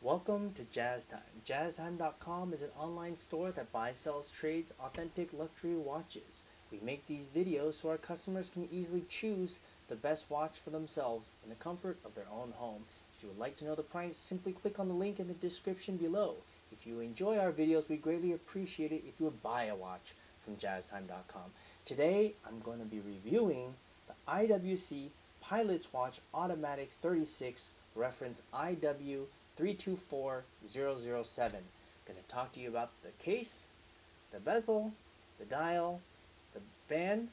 Welcome to Jazz Time. JazzTime.com is an online store that buys, sells, trades authentic luxury watches. We make these videos so our customers can easily choose the best watch for themselves in the comfort of their own home. If you would like to know the price, simply click on the link in the description below. If you enjoy our videos, we greatly appreciate it if you would buy a watch from JazzTime.com. Today, I'm going to be reviewing the IWC Pilot's Watch Automatic 36 reference IW324007. Going to talk to you about the case, the bezel, the dial, the band,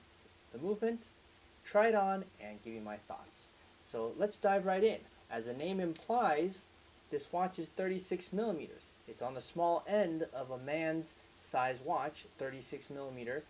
the movement, try it on, and give you my thoughts. So let's dive right in. As the name implies, this watch is 36 millimeters. It's on the small end of a man's size watch, 36 millimeter.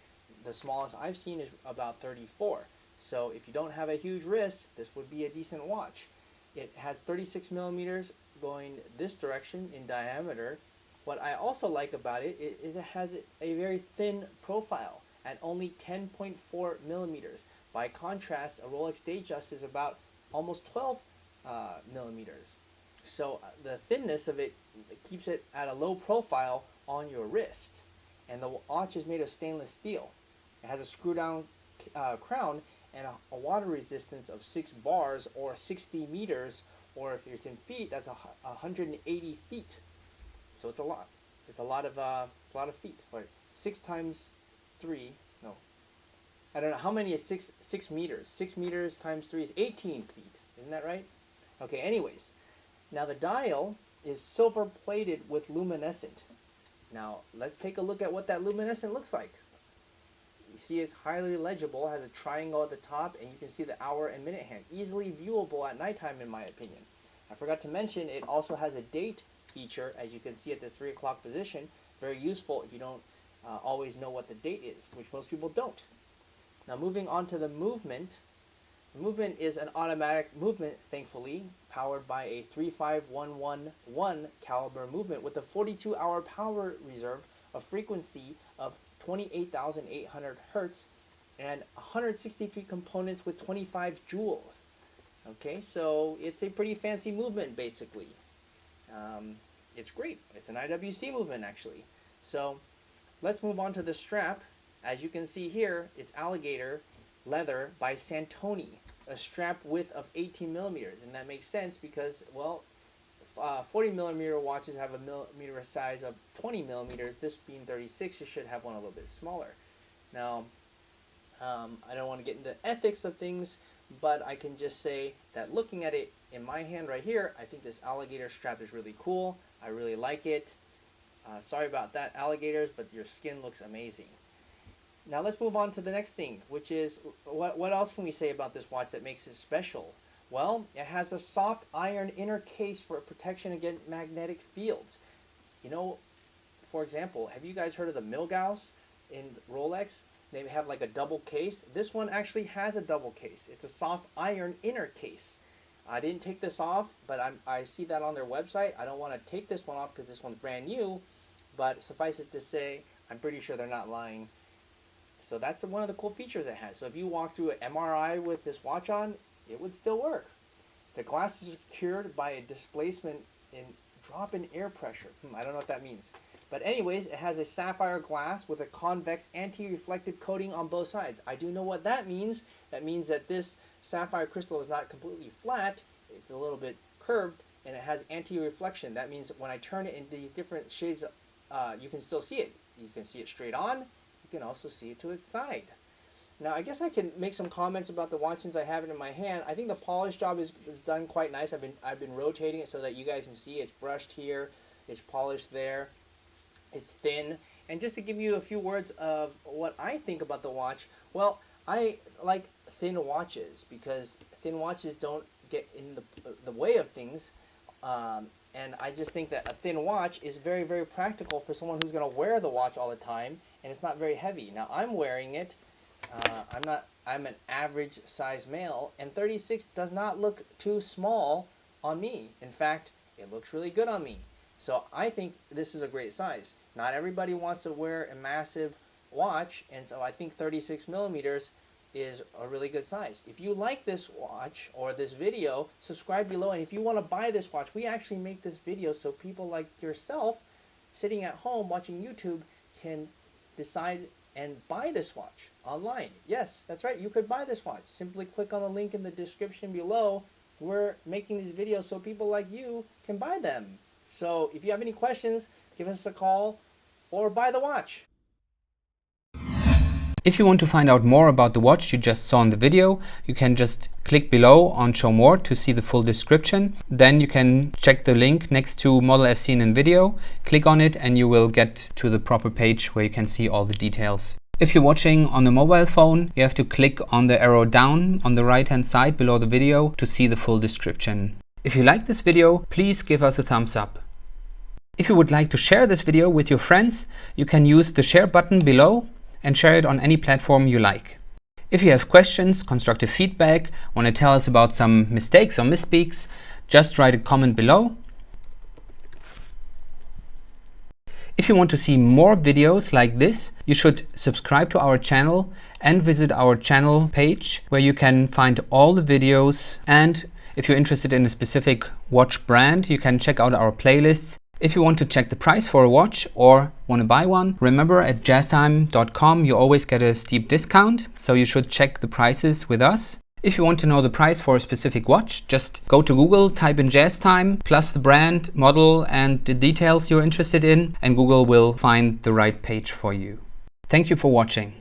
The smallest I've seen is about 34. So if you don't have a huge wrist, this would be a decent watch. It has 36 millimeters going this direction in diameter. What I also like about it is it has a very thin profile at only 10.4 millimeters. By contrast, a Rolex Datejust is about almost 12 millimeters. So the thinness of it keeps it at a low profile on your wrist. And the watch is made of stainless steel. It has a screw down crown and a water resistance of 6 bars or 60 meters, or if you're in feet, that's 180 feet. So it's a lot. It's a lot of feet. Right? 6 times 3. No, I don't know how many is 6 meters. 6 meters times 3 is 18 feet. Isn't that right? Okay. Anyways, now the dial is silver plated with luminescent. Now let's take a look at what that luminescent looks like. You see it's highly legible, has a triangle at the top, and you can see the hour and minute hand. Easily viewable at nighttime in my opinion. I forgot to mention it also has a date feature, as you can see at this 3 o'clock position. Very useful if you don't always know what the date is, which most people don't. Now moving on to the movement. The movement is an automatic movement, thankfully, powered by a 35111 caliber movement with a 42-hour power reserve, a frequency of 28,800 hertz, and 163 components with 25 joules. Okay, so it's a pretty fancy movement basically. It's great. It's an IWC movement actually. So let's move on to the strap. As you can see here, it's alligator leather by Santoni, a strap width of 18 millimeters, and that makes sense because, well, 40 millimeter watches have a millimeter size of 20 millimeters. This being 36, you should have one a little bit smaller. Now, I don't want to get into ethics of things, but I can just say that looking at it in my hand right here, I think this alligator strap is really cool. I really like it. Sorry about that, alligators, but your skin looks amazing. Now let's move on to the next thing, which is what else can we say about this watch that makes it special? Well, it has a soft iron inner case for protection against magnetic fields. You know, for example, have you guys heard of the Milgauss in Rolex? They have like a double case. This one actually has a double case. It's a soft iron inner case. I didn't take this off, but I see that on their website. I don't want to take this one off because this one's brand new, but suffice it to say, I'm pretty sure they're not lying. So that's one of the cool features it has. So if you walk through an MRI with this watch on, it would still work. The glass is secured by a displacement in drop-in air pressure. I don't know what that means. But anyways, it has a sapphire glass with a convex anti-reflective coating on both sides. I do know what that means. That means that this sapphire crystal is not completely flat. It's a little bit curved, and it has anti-reflection. That means when I turn it in these different shades, you can still see it. You can see it straight on. You can also see it to its side. Now, I guess I can make some comments about the watch since I have it in my hand. I think the polish job is done quite nice. I've been rotating it so that you guys can see it's brushed here, it's polished there, it's thin. And just to give you a few words of what I think about the watch, well, I like thin watches because thin watches don't get in the way of things. And I just think that a thin watch is very, very practical for someone who's going to wear the watch all the time, and it's not very heavy. Now, I'm wearing it. I'm an average size male, and 36 does not look too small on me. In fact, it looks really good on me. So I think this is a great size. Not everybody wants to wear a massive watch, and so I think 36 millimeters is a really good size. If you like this watch or this video, subscribe below. And if you want to buy this watch, we actually make this video so people like yourself sitting at home watching YouTube can decide and buy this watch online. Yes, that's right, you could buy this watch. Simply click on the link in the description below. We're making these videos so people like you can buy them. So if you have any questions, give us a call or buy the watch. If you want to find out more about the watch you just saw in the video, you can just click below on Show More to see the full description. Then you can check the link next to model as seen in video, click on it and you will get to the proper page where you can see all the details. If you're watching on a mobile phone, you have to click on the arrow down on the right hand side below the video to see the full description. If you like this video, please give us a thumbs up. If you would like to share this video with your friends, you can use the share button below and share it on any platform you like. If you have questions, constructive feedback, want to tell us about some mistakes or misspeaks, just write a comment below. If you want to see more videos like this, you should subscribe to our channel and visit our channel page where you can find all the videos. And if you're interested in a specific watch brand, you can check out our playlists. If you want to check the price for a watch or want to buy one, remember at jazztime.com you always get a steep discount, so you should check the prices with us. If you want to know the price for a specific watch, just go to Google, type in JazzTime, plus the brand, model and the details you're interested in, and Google will find the right page for you. Thank you for watching.